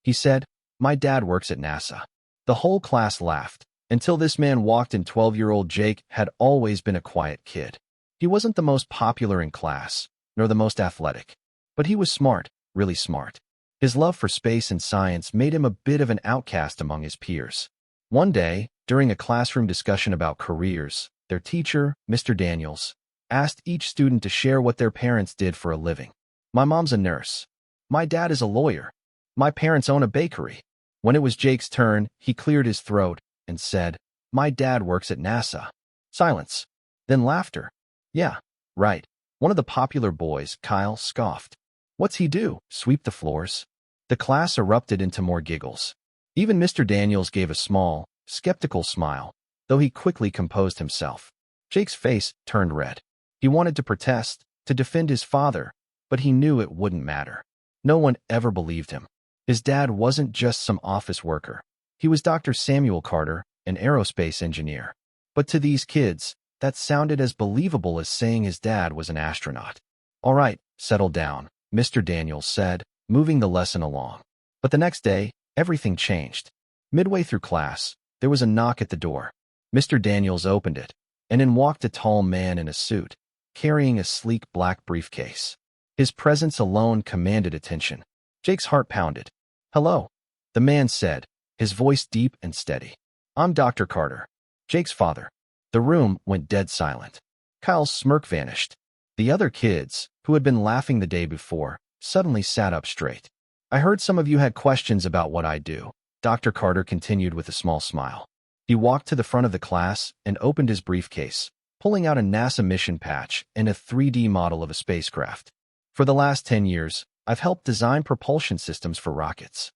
He said, "My dad works at NASA." The whole class laughed, until this man walked in. 12-year-old Jake had always been a quiet kid. He wasn't the most popular in class, nor the most athletic, but he was smart, really smart. His love for space and science made him a bit of an outcast among his peers. One day, during a classroom discussion about careers, their teacher, Mr. Daniels, asked each student to share what their parents did for a living. "My mom's a nurse. My dad is a lawyer. My parents own a bakery." When it was Jake's turn, he cleared his throat and said, "My dad works at NASA." Silence. Then laughter. "Yeah, right." One of the popular boys, Kyle, scoffed. "What's he do? Sweep the floors?" The class erupted into more giggles. Even Mr. Daniels gave a small, skeptical smile, though he quickly composed himself. Jake's face turned red. He wanted to protest, to defend his father, but he knew it wouldn't matter. No one ever believed him. His dad wasn't just some office worker. He was Dr. Samuel Carter, an aerospace engineer. But to these kids, that sounded as believable as saying his dad was an astronaut. "All right, settle down," Mr. Daniels said, moving the lesson along. But the next day, everything changed. Midway through class, there was a knock at the door. Mr. Daniels opened it, and in walked a tall man in a suit, carrying a sleek black briefcase. His presence alone commanded attention. Jake's heart pounded. "Hello," the man said, his voice deep and steady. "I'm Dr. Carter, Jake's father." The room went dead silent. Kyle's smirk vanished. The other kids, who had been laughing the day before, suddenly sat up straight. "I heard some of you had questions about what I do," Dr. Carter continued with a small smile. He walked to the front of the class and opened his briefcase, pulling out a NASA mission patch and a 3D model of a spacecraft. "For the last 10 years, I've helped design propulsion systems for rockets.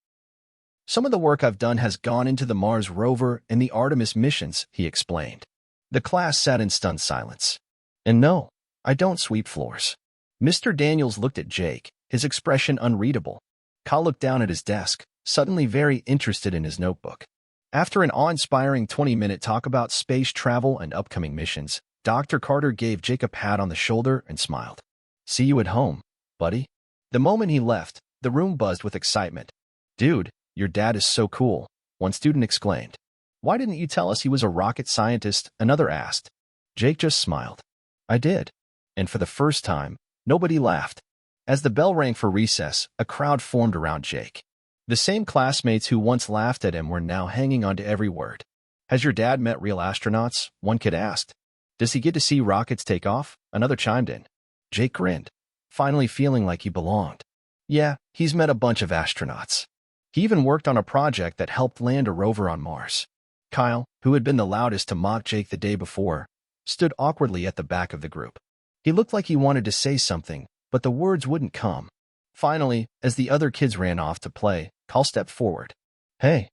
Some of the work I've done has gone into the Mars rover and the Artemis missions," he explained. The class sat in stunned silence. "And no, I don't sweep floors." Mr. Daniels looked at Jake, his expression unreadable. Kyle looked down at his desk, suddenly very interested in his notebook. After an awe-inspiring 20-minute talk about space travel and upcoming missions, Dr. Carter gave Jake a pat on the shoulder and smiled. "See you at home, buddy." The moment he left, the room buzzed with excitement. "Dude, your dad is so cool," one student exclaimed. "Why didn't you tell us he was a rocket scientist?" another asked. Jake just smiled. "I did." And for the first time, nobody laughed. As the bell rang for recess, a crowd formed around Jake. The same classmates who once laughed at him were now hanging on to every word. "Has your dad met real astronauts?" one kid asked. "Does he get to see rockets take off?" another chimed in. Jake grinned, finally feeling like he belonged. "Yeah, he's met a bunch of astronauts. He even worked on a project that helped land a rover on Mars." Kyle, who had been the loudest to mock Jake the day before, stood awkwardly at the back of the group. He looked like he wanted to say something, but the words wouldn't come. Finally, as the other kids ran off to play, Kyle stepped forward. "Hey,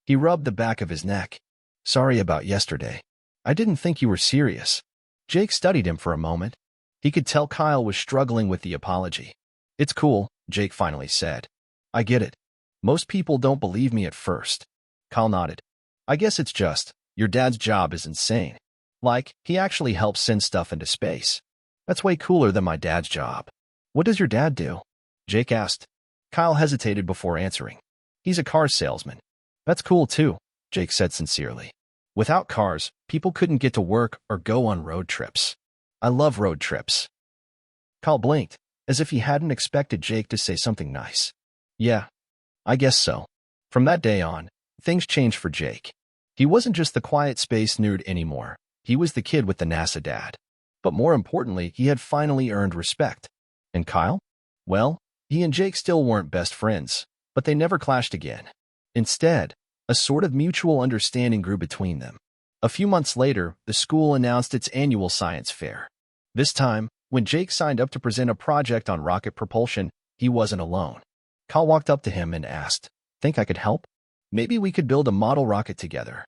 He rubbed the back of his neck. "Sorry about yesterday. I didn't think you were serious." Jake studied him for a moment. He could tell Kyle was struggling with the apology. "It's cool," Jake finally said. "I get it. Most people don't believe me at first." Kyle nodded. "I guess it's just, your dad's job is insane. Like, he actually helps send stuff into space. That's way cooler than my dad's job." "What does your dad do?" Jake asked. Kyle hesitated before answering. "He's a car salesman." "That's cool too," Jake said sincerely. "Without cars, people couldn't get to work or go on road trips. I love road trips." Kyle blinked, as if he hadn't expected Jake to say something nice. "Yeah, I guess so." From that day on, things changed for Jake. He wasn't just the quiet space nerd anymore. He was the kid with the NASA dad. But more importantly, he had finally earned respect. And Kyle? Well, he and Jake still weren't best friends, but they never clashed again. Instead, a sort of mutual understanding grew between them. A few months later, the school announced its annual science fair. This time, when Jake signed up to present a project on rocket propulsion, he wasn't alone. Kyle walked up to him and asked, "Think I could help? Maybe we could build a model rocket together."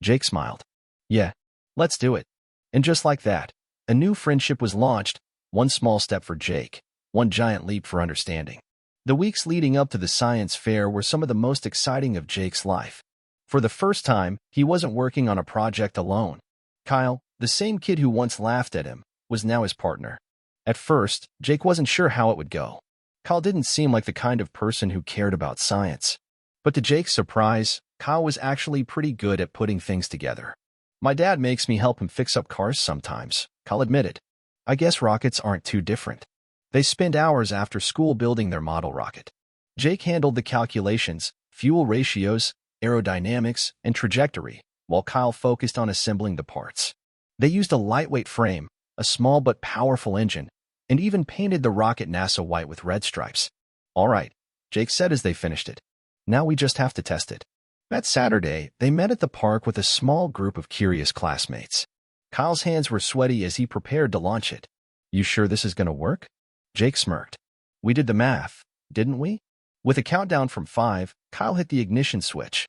Jake smiled. "Yeah, let's do it." And just like that, a new friendship was launched, one small step for Jake, one giant leap for understanding. The weeks leading up to the science fair were some of the most exciting of Jake's life. For the first time, he wasn't working on a project alone. Kyle, the same kid who once laughed at him, was now his partner. At first, Jake wasn't sure how it would go. Kyle didn't seem like the kind of person who cared about science. But to Jake's surprise, Kyle was actually pretty good at putting things together. My dad makes me help him fix up cars sometimes, Kyle admitted. I guess rockets aren't too different. They spend hours after school building their model rocket. Jake handled the calculations, fuel ratios, aerodynamics, and trajectory, while Kyle focused on assembling the parts. They used a lightweight frame, a small but powerful engine, and even painted the rocket NASA white with red stripes. All right, Jake said as they finished it. Now we just have to test it. That Saturday, they met at the park with a small group of curious classmates. Kyle's hands were sweaty as he prepared to launch it. You sure this is going to work? Jake smirked. We did the math, didn't we? With a countdown from 5, Kyle hit the ignition switch.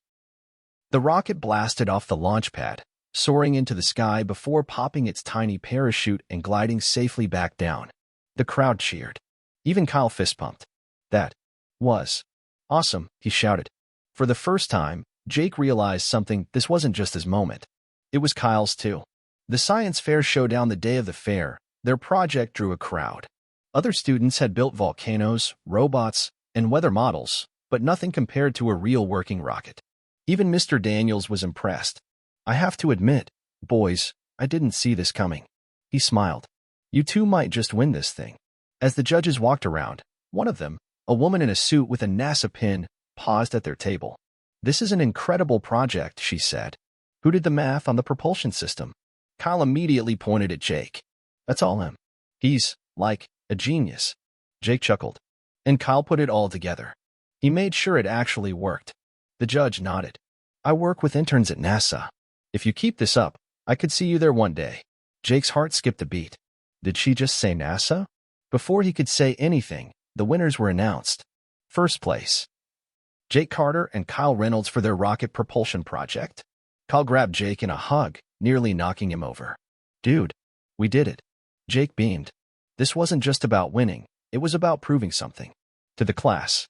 The rocket blasted off the launch pad, soaring into the sky before popping its tiny parachute and gliding safely back down. The crowd cheered. Even Kyle fist-pumped. That was awesome, he shouted. For the first time, Jake realized something. This wasn't just his moment. It was Kyle's too. The science fair showdown the day of the fair, their project drew a crowd. Other students had built volcanoes, robots, and weather models, but nothing compared to a real working rocket. Even Mr. Daniels was impressed. I have to admit, boys, I didn't see this coming. He smiled. You two might just win this thing. As the judges walked around, one of them, a woman in a suit with a NASA pin, paused at their table. This is an incredible project, she said. Who did the math on the propulsion system? Kyle immediately pointed at Jake. That's all him. He's, like, a genius. Jake chuckled. And Kyle put it all together. He made sure it actually worked. The judge nodded. I work with interns at NASA. If you keep this up, I could see you there one day. Jake's heart skipped a beat. Did she just say NASA? Before he could say anything, the winners were announced. First place, Jake Carter and Kyle Reynolds for their rocket propulsion project. Kyle grabbed Jake in a hug, nearly knocking him over. Dude, we did it. Jake beamed. This wasn't just about winning, it was about proving something. To the class.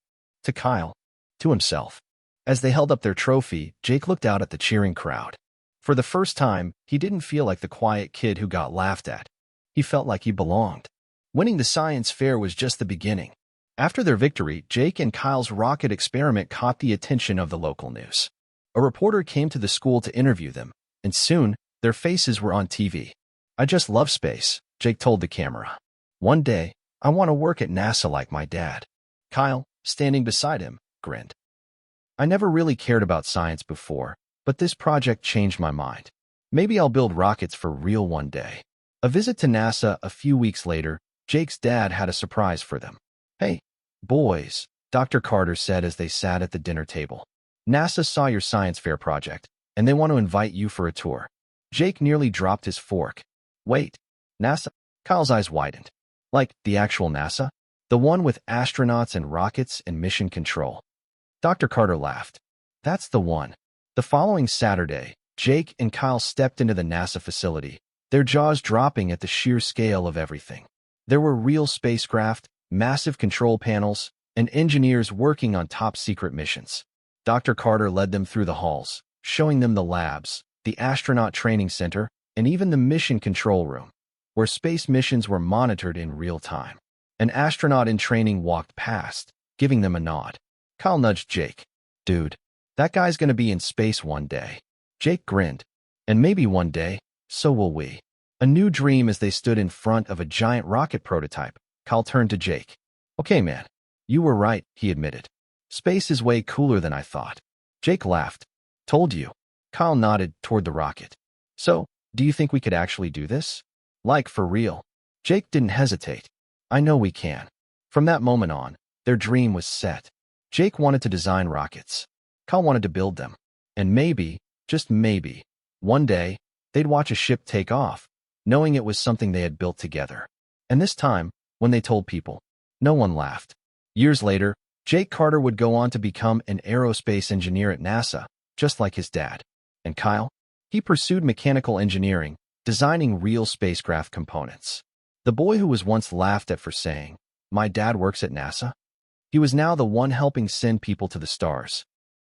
To Kyle. To himself. As they held up their trophy, Jake looked out at the cheering crowd. For the first time, he didn't feel like the quiet kid who got laughed at. He felt like he belonged. Winning the science fair was just the beginning. After their victory, Jake and Kyle's rocket experiment caught the attention of the local news. A reporter came to the school to interview them, and soon, their faces were on TV. I just love space, Jake told the camera. One day, I want to work at NASA like my dad. Kyle, standing beside him, grinned. I never really cared about science before, but this project changed my mind. Maybe I'll build rockets for real one day. A visit to NASA a few weeks later, Jake's dad had a surprise for them. Hey, boys, Dr. Carter said as they sat at the dinner table. NASA saw your science fair project, and they want to invite you for a tour. Jake nearly dropped his fork. Wait, NASA? Kyle's eyes widened. Like, the actual NASA? The one with astronauts and rockets and mission control. Dr. Carter laughed. That's the one. The following Saturday, Jake and Kyle stepped into the NASA facility, their jaws dropping at the sheer scale of everything. There were real spacecraft, massive control panels, and engineers working on top-secret missions. Dr. Carter led them through the halls, showing them the labs, the astronaut training center, and even the mission control room, where space missions were monitored in real time. An astronaut in training walked past, giving them a nod. Kyle nudged Jake. Dude, that guy's gonna be in space one day. Jake grinned. And maybe one day, so will we. A new dream as they stood in front of a giant rocket prototype. Kyle turned to Jake. Okay, man. You were right, he admitted. Space is way cooler than I thought. Jake laughed. Told you. Kyle nodded toward the rocket. So, do you think we could actually do this? Like, for real? Jake didn't hesitate. I know we can. From that moment on, their dream was set. Jake wanted to design rockets. Kyle wanted to build them. And maybe, just maybe, one day, they'd watch a ship take off, knowing it was something they had built together. And this time, when they told people, no one laughed. Years later, Jake Carter would go on to become an aerospace engineer at NASA, just like his dad. And Kyle? He pursued mechanical engineering, designing real spacecraft components. The boy who was once laughed at for saying, "My dad works at NASA," he was now the one helping send people to the stars.